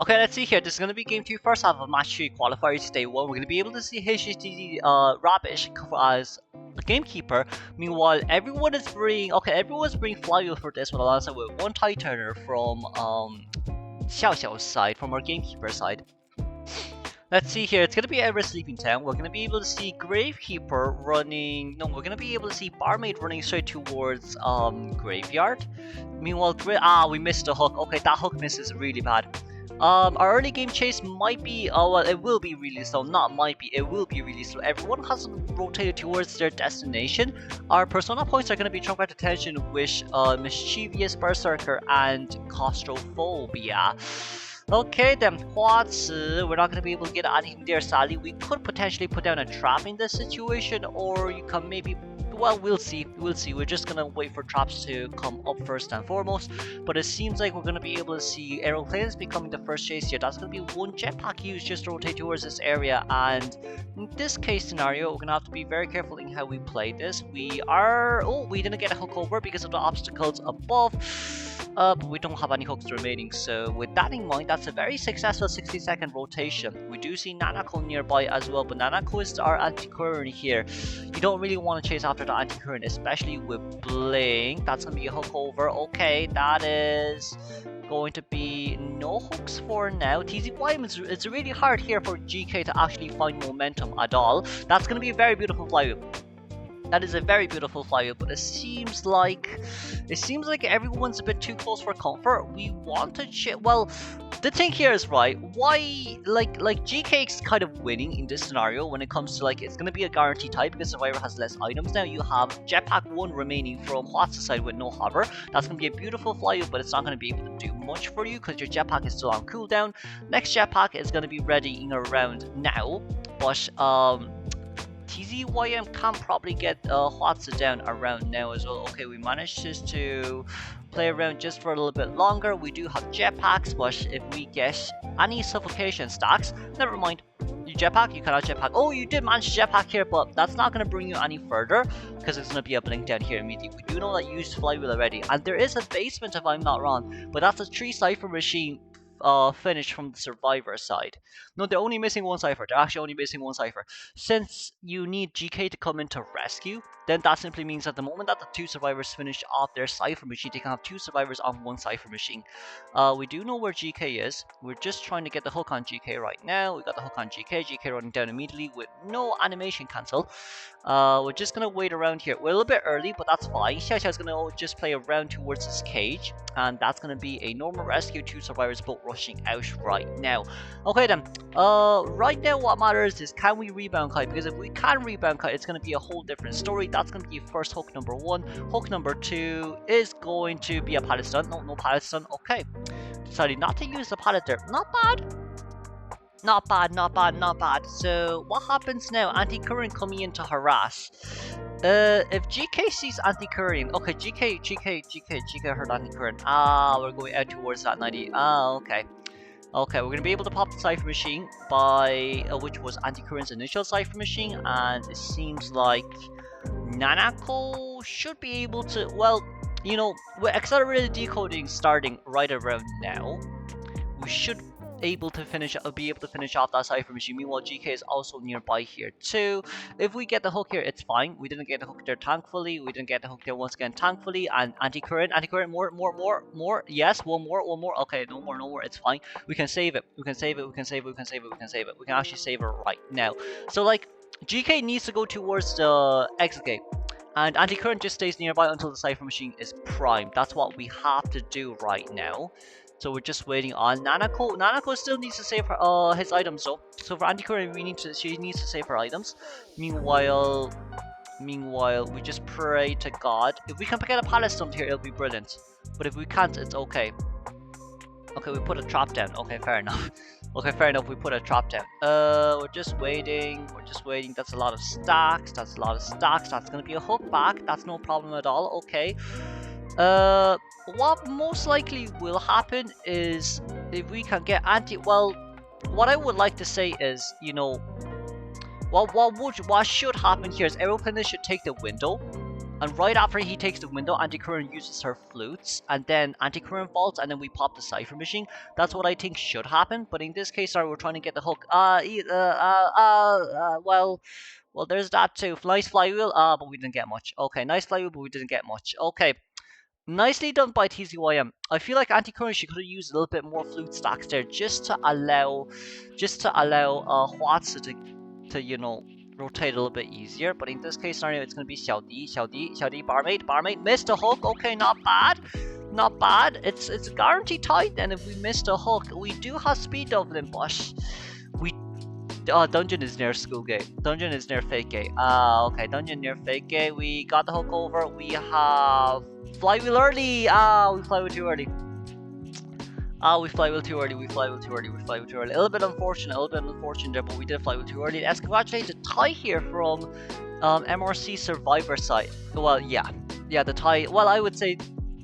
Okay, let's see here. This is going to be game 2, first half of match 3 qualifiers day 1. We're going to be able to see HHDG Rabish as the gamekeeper. Meanwhile, everyone's bringing flywheel for this one alongside with one tie turner from Xiao Xiao's side, from our gamekeeper side. Let's see here. It's going to be Ever Sleeping Town. We're going to be able to see Gravekeeper running. No, we're going to be able to see Barmaid running straight towards Graveyard. Meanwhile, we missed the hook. Okay, that hook miss is really bad. Our early game chase might be, well, it will be really slow. Not might be, it will be really slow. Everyone has rotated towards their destination. Our persona points are going to be Trump attention with Mischievous Berserker and Claustrophobia. Okay then, Huazi, we're not going to be able to get anything there, sadly. We could potentially put down a trap in this situation, or you can maybe, well, we'll see. We're just going to wait for traps to come up first and foremost. But it seems like we're going to be able to see aeroplanes becoming the first chase here. That's going to be one jetpack used just to rotate towards this area. And in this case scenario, we're going to have to be very careful in how we play this. We didn't get a hook over because of the obstacles above. But we don't have any hooks remaining, so with that in mind, that's a very successful 60-second rotation. We do see Nanako nearby as well, but Nanako is our anti-current here. You don't really want to chase after the anti-current, especially with Blink. That's going to be a hook over. Okay, that is going to be no hooks for now. TZY, it's really hard here for GK to actually find momentum at all. That's going to be a very beautiful flywheel. That is a very beautiful flywheel, but it seems like everyone's a bit too close for comfort. We want to well, the thing here is, right, why like GK's kind of winning in this scenario when it comes to, like, it's gonna be a guarantee type because Survivor has less items now. You have Jetpack 1 remaining from Huazi's side with no hover. That's gonna be a beautiful flywheel, but it's not gonna be able to do much for you because your jetpack is still on cooldown. Next jetpack is gonna be ready in around now, but TZYM can probably get Huazi down around now as well. Okay, we managed just to play around just for a little bit longer. We do have jetpacks, but if we get any suffocation stacks, never mind. You jetpack, you cannot jetpack. Oh, you did manage to jetpack here, but that's not going to bring you any further because it's going to be a blink down here immediately. We do know that you used flywheel already, and there is a basement if I'm not wrong, but that's a 3 cipher machine finish from the Survivor side. No, they're only missing one cipher. They're actually only missing one cipher. Since you need GK to come in to rescue, then that simply means that the moment that the 2 survivors finish off their cipher machine, they can have 2 survivors on 1 cipher machine. We do know where GK is. We're just trying to get the hook on GK right now. We got the hook on GK. GK running down immediately with no animation cancel. We're just gonna wait around here. We're a little bit early, but that's fine. Xiao Xiao's gonna just play around towards his cage, and that's gonna be a normal rescue. 2 survivors both rushing out right now. Okay then. Right now what matters is, can we rebound kite? Because if we can rebound kite, it's gonna be a whole different story. That's gonna be first hook number 1. Hook number 2 is going to be a pallet stun. No pallet stun. Okay. Decided not to use the pallet there. Not bad. Not bad. So what happens now? Anti-current coming in to harass. If GK sees anti-current, okay, GK heard anti-current. We're going out towards that 90. Okay. Okay, we're gonna be able to pop the cipher machine by which was anti-current's initial cipher machine, and it seems like Nanako should be able to, well, you know, with accelerated decoding starting right around now, we should be able to finish off that cipher machine. Meanwhile, GK is also nearby here too. If we get the hook here, it's fine. We didn't get the hook there, thankfully. We didn't get the hook there once again, thankfully. And anti-current, more. Yes, one more. Okay, no more. It's fine. We can save it. We can actually save it right now. So, like, GK needs to go towards the exit gate, and anti-current just stays nearby until the cipher machine is primed. That's what we have to do right now. So we're just waiting on Nanako. Nanako still needs to save her, his items though. So for anti-current, she needs to save her items. Meanwhile, we just pray to God. If we can get a pallet stump here, it'll be brilliant. But if we can't, it's okay. Okay, we put a trap down. Okay, fair enough. We put a trap down. We're just waiting. That's a lot of stacks. That's gonna be a hook back. That's no problem at all. Okay. What most likely will happen is, if we can get what I would like to say is, you know, what should happen here is Aeroplanet should take the window And right after he takes the window, Anti-Current uses her flutes, and then Anti-Current vaults, and then we pop the Cypher Machine. That's what I think should happen, but in this case, sorry, we're trying to get the hook. Well, there's that too. Nice flywheel, but we didn't get much. Okay, nice flywheel, but we didn't get much. Okay. Nicely done by TZYM. I feel like Anti-Current, she could have used a little bit more flute stacks there just to allow Hwatsu to you know, rotate a little bit easier. But in this case scenario, it's gonna be Xiao Di, Barmaid missed a hook. Okay, not bad. Not bad. It's guaranteed tight then if we missed a hook. We do have speed doubling, but we dungeon is near school gate. Dungeon is near fake gate. Okay, dungeon near fake gate. We got the hook over. We have flywheel early. We flywheel too early. We flywheel too early. We flywheel too early. We flywheel too early. A little bit unfortunate there, but we did flywheel too early. Let's congratulate the tie here from MRC Survivor side. Well, yeah, the tie. Well, I would say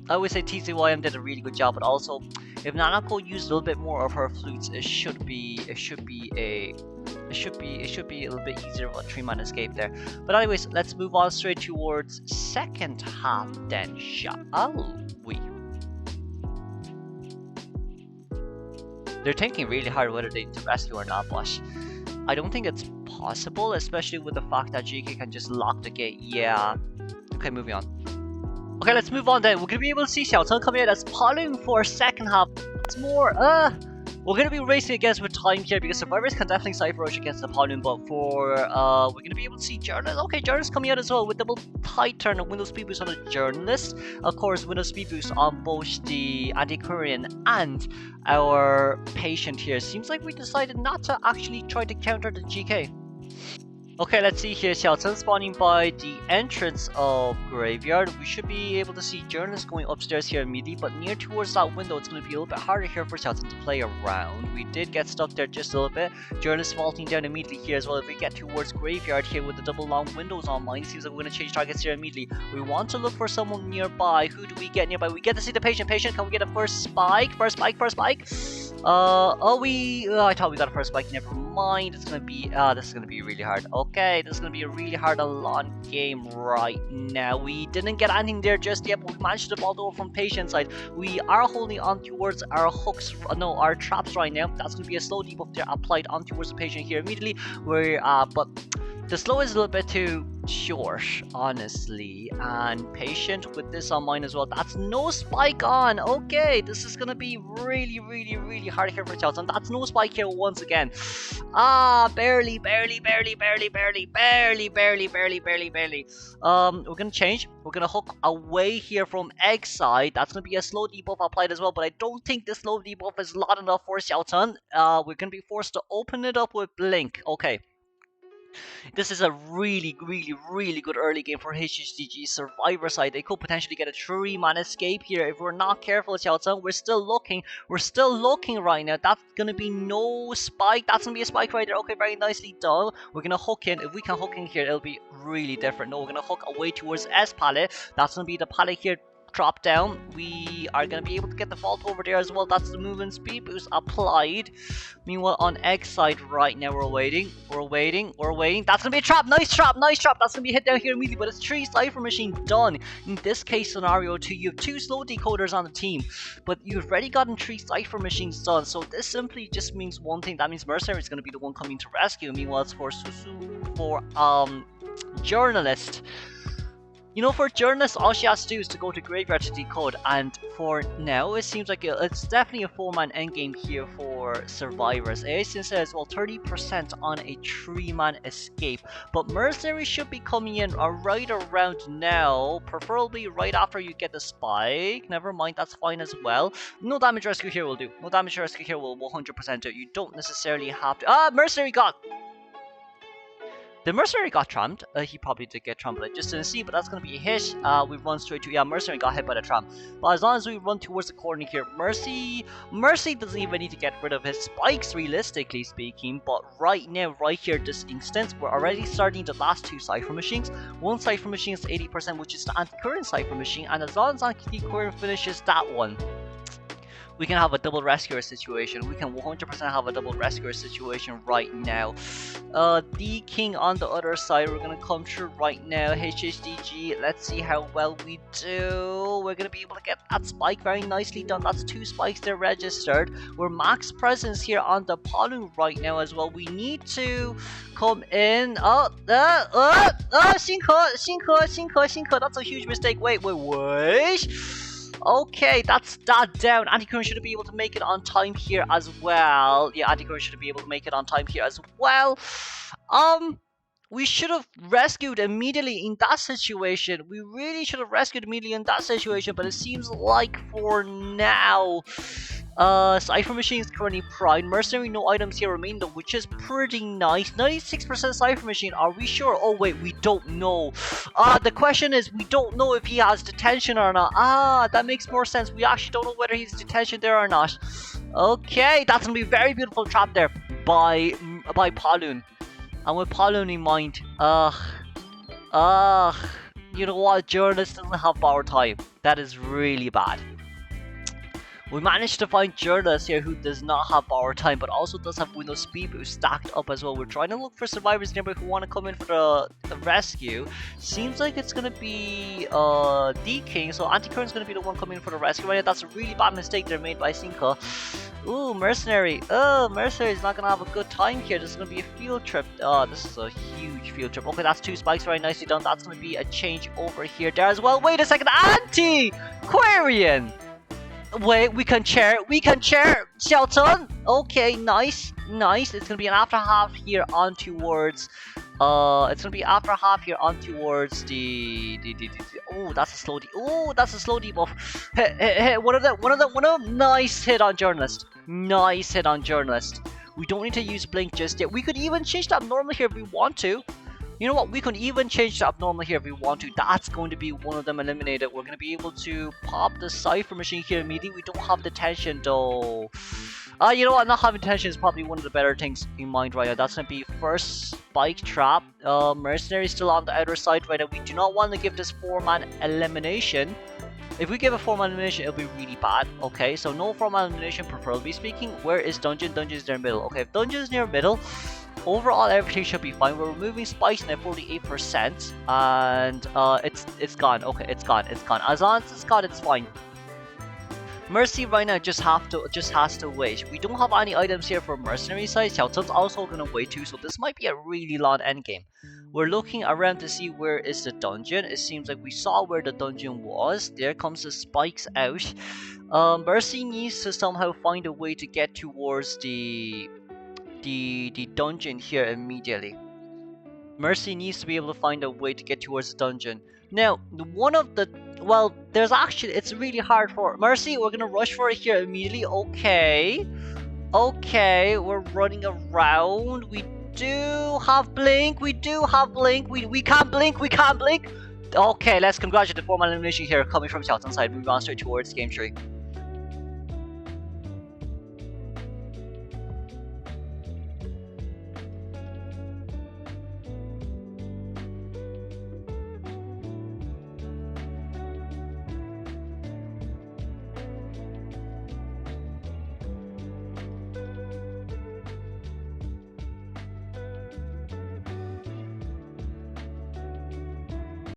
TZYM did a really good job, but also if Nanako used a little bit more of her flutes, it should be a little bit easier of a 3-man escape there. But anyways, let's move on straight towards second half then, shall we? They're thinking really hard whether they need to rescue or not, but I don't think it's possible, especially with the fact that GK can just lock the gate. Yeah. Okay, moving on. Okay, let's move on then. We're gonna be able to see Xiao Cheng coming in as Palung for second half. It's more, we're gonna be racing against with time here because survivors can definitely Cypher Rush against the Palung, but for we're gonna be able to see Journalist. Okay, Journalist coming out as well with double tight turn of Windows Speed Boost on the Journalist. Of course, Windows Speed Boost on both the Anti-Korean and our patient here. Seems like we decided not to actually try to counter the GK. Okay, let's see here. Xiao Cheng spawning by the entrance of Graveyard. We should be able to see Journalist going upstairs here immediately, but near towards that window, it's going to be a little bit harder here for Xiao Cheng to play around. We did get stuck there just a little bit. Journalist vaulting down immediately here as well. If we get towards Graveyard here with the double long windows online, seems like we're going to change targets here immediately. We want to look for someone nearby. Who do we get nearby? We get to see the patient. Can we get a first spike? First spike. I thought we got a first spike. Never mind. It's gonna be this is gonna be really hard. Okay, this is gonna be a really hard long game right now. We didn't get anything there just yet, but we managed to ball over from patient side. We are holding on towards our hooks, no, our traps right now. That's gonna be a slow debuff there applied on towards the patient here immediately. But the slow is a little bit too short, honestly, and patient with this on mine as well. That's no spike on. Okay, this is gonna be really hard here for Xiao Cheng. That's no spike here once again. Barely. We're gonna change. We're gonna hook away here from egg side. That's gonna be a slow debuff applied as well, but I don't think this slow debuff is lot enough for Xiao Cheng. We're gonna be forced to open it up with Blink. Okay. This is a really good early game for HHDG Survivor side. They could potentially get a 3-man escape here if we're not careful, Xiao Cheng. We're still looking right now. That's gonna be no spike. That's gonna be a spike right there. Okay, very nicely done. We're gonna hook in. If we can hook in here, it'll be really different. No, we're gonna hook away towards S pallet. That's gonna be the pallet here. Drop down. We are going to be able to get the vault over there as well. That's the movement speed boost applied. Meanwhile, on X side right now, we're waiting. That's going to be a trap. Nice trap. That's going to be hit down here immediately, but it's 3 Cypher Machine done. In this case scenario, you have 2 slow decoders on the team, but you've already gotten 3 Cypher Machines done. So this simply just means one thing. That means Mercenary is going to be the one coming to rescue. Meanwhile, it's for Susu, for Journalist. You know, for Journalist, all she has to do is to go to Graveyard to decode, and for now, it seems like it's definitely a 4-man endgame here for Survivors. Asian says, well, 30% on a 3-man escape, but Mercenary should be coming in right around now, preferably right after you get the spike. Never mind, that's fine as well. No damage rescue here will do. No damage rescue here will 100% do. You don't necessarily have to. Mercenary got... The Mercenary got trammed. He probably did get trampled. I just didn't see, but that's going to be a hit. We run straight to... Yeah, Mercenary got hit by the tram. But as long as we run towards the corner here, Mercy doesn't even need to get rid of his spikes, realistically speaking. But right now, right here, this instance, we're already starting the last 2 Cypher Machines. One Cypher Machine is 80%, which is the Anti-Current Cypher Machine. And as long as Anti-Current finishes that one, we can have a double rescuer situation. We can 100% have a double rescuer situation right now. D King on the other side, we're gonna come through right now. HHDG, let's see how well we do. We're gonna be able to get that spike very nicely done. That's 2 spikes there registered. We're max presence here on the Palu right now as well. We need to come in. Xingke, that's a huge mistake. Wait. Okay, that's that down. Anticurrent should be able to make it on time here as well. Yeah, Anticurrent should be able to make it on time here as well. We should have rescued immediately in that situation. We really should have rescued immediately in that situation, but it seems like for now, Cypher Machine is currently primed. Mercenary, no items here remain though, which is pretty nice. 96% Cypher Machine, are we sure? Oh wait, we don't know. The question is, we don't know if he has detention or not. That makes more sense. We actually don't know whether he's detention there or not. Okay, that's gonna be a very beautiful trap there by Paloon. And with Paloon in mind, you know what, Journalist doesn't have power time. That is really bad. We managed to find Journalist here who does not have power time, but also does have Windows Speed Boost stacked up as well. We're trying to look for survivors nearby who want to come in for the rescue. Seems like it's going to be D King, so Anticurrent's going to be the one coming in for the rescue. Right now, that's a really bad mistake there made by Xingke. Ooh, Mercenary. Mercenary's not going to have a good time here. This is going to be a field trip. This is a huge field trip. Okay, that's 2 spikes. Very nicely done. That's going to be a change over here there as well. Wait a second. Anti-Quarian! Wait, we can chair, Shelton. Okay, nice. It's gonna be an after half here on towards, the. Oh, that's a slow debuff. Hey, one of them. Nice hit on Journalist. We don't need to use Blink just yet. We could even change the abnormal here if we want to. You know what, we can even change the abnormal here if we want to. That's going to be one of them eliminated. We're going to be able to pop the Cypher Machine here immediately. We don't have detention though. You know what, not having detention is probably one of the better things in mind right now. That's going to be first spike trap. Mercenary still on the outer side right now. We do not want to give this 4-man elimination. If we give a 4-man elimination, it'll be really bad. Okay, so no 4-man elimination preferably speaking. Where is Dungeon? Dungeon is near middle. Okay, if Dungeon is near middle, overall everything should be fine. We're removing spikes at 48%, and it's gone. Okay, it's gone. As long as it's gone, it's fine. Mercy right now just has to wait. We don't have any items here for Mercenary side. Xiaotun's also gonna wait too, so this might be a really long endgame. We're looking around to see where is the dungeon. It seems like we saw where the dungeon was. There comes the spikes out. Mercy needs to somehow find a way to get towards the dungeon here immediately. Mercy needs to be able to find a way to get towards the dungeon. Now, it's really hard for Mercy. We're gonna rush for it here immediately. Okay, we're running around. We do have blink. We can't blink. Okay, let's congratulate the 4-man elimination here coming from Xiaotun's side. Move on straight towards game 3.